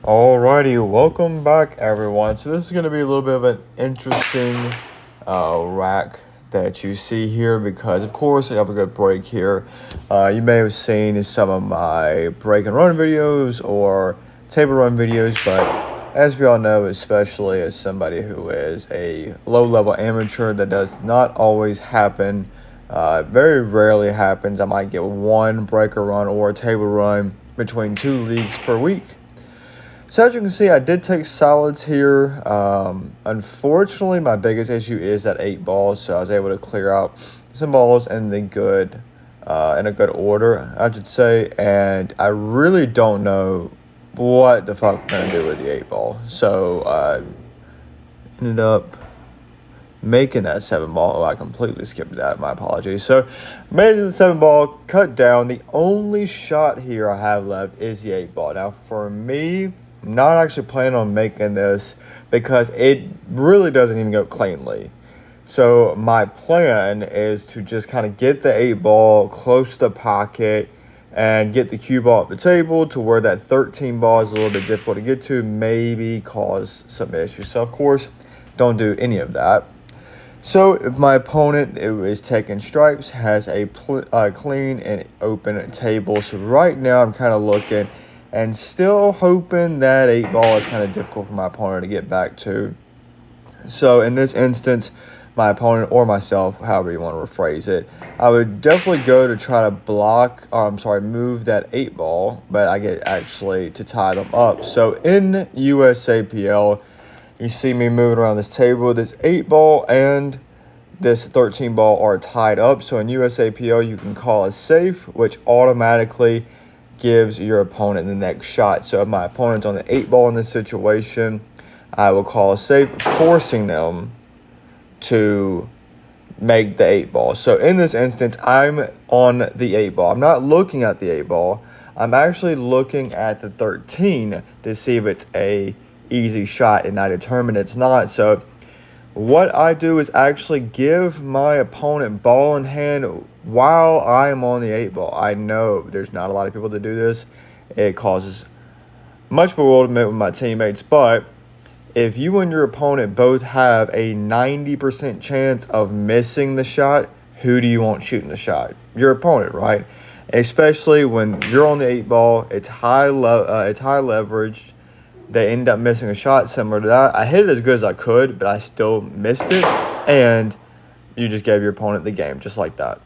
Alrighty, welcome back everyone. So this is going to be a little bit of an interesting rack that you see here because of course I have a good break here. You may have seen some of my break and run videos or table run videos, but as we all know, especially as somebody who is a low level amateur, that does not always happen. Very rarely happens. I might get one breaker run or a table run between 2 leagues per week. So as you can see, I did take solids here. Unfortunately, my biggest issue is that 8 balls, so I was able to clear out some balls in a good order, I should say. And I really don't know what the fuck I'm gonna do with the 8 ball. So I ended up making that 7 ball. Oh, I completely skipped that. My apologies. So made it to the 7 ball, cut down. The only shot here I have left is the 8 ball. Now for me, I'm not actually planning on making this because it really doesn't even go cleanly. So my plan is to just kind of get the 8 ball close to the pocket and get the cue ball up the table to where that 13 ball is a little bit difficult to get to, maybe cause some issues. So of course, don't do any of that. So if my opponent is taking stripes, has a clean and open table. So right now I'm kind of looking and still hoping that 8 ball is kind of difficult for my opponent to get back to. So in this instance, my opponent or myself, however you want to rephrase it, I would definitely go to try to move that 8 ball, but I get actually to tie them up. So in USAPL, you see me moving around this table. This 8 ball and this 13 ball are tied up. So in USAPL, you can call a safe, which automatically gives your opponent the next shot. So if my opponent's on the 8 ball in this situation, I will call a safe, forcing them to make the 8 ball. So in this instance, I'm on the 8 ball. I'm not looking at the 8 ball. I'm actually looking at the 13 to see if it's a easy shot, and I determine it's not. So what I do is actually give my opponent ball in hand while I am on the 8 ball. I know there's not a lot of people that do this. It causes much bewilderment with my teammates, but if you and your opponent both have a 90% chance of missing the shot, who do you want shooting the shot? Your opponent, right? Especially when you're on the 8 ball, it's high leveraged. They end up missing a shot similar to that. I hit it as good as I could, but I still missed it, and you just gave your opponent the game just like that.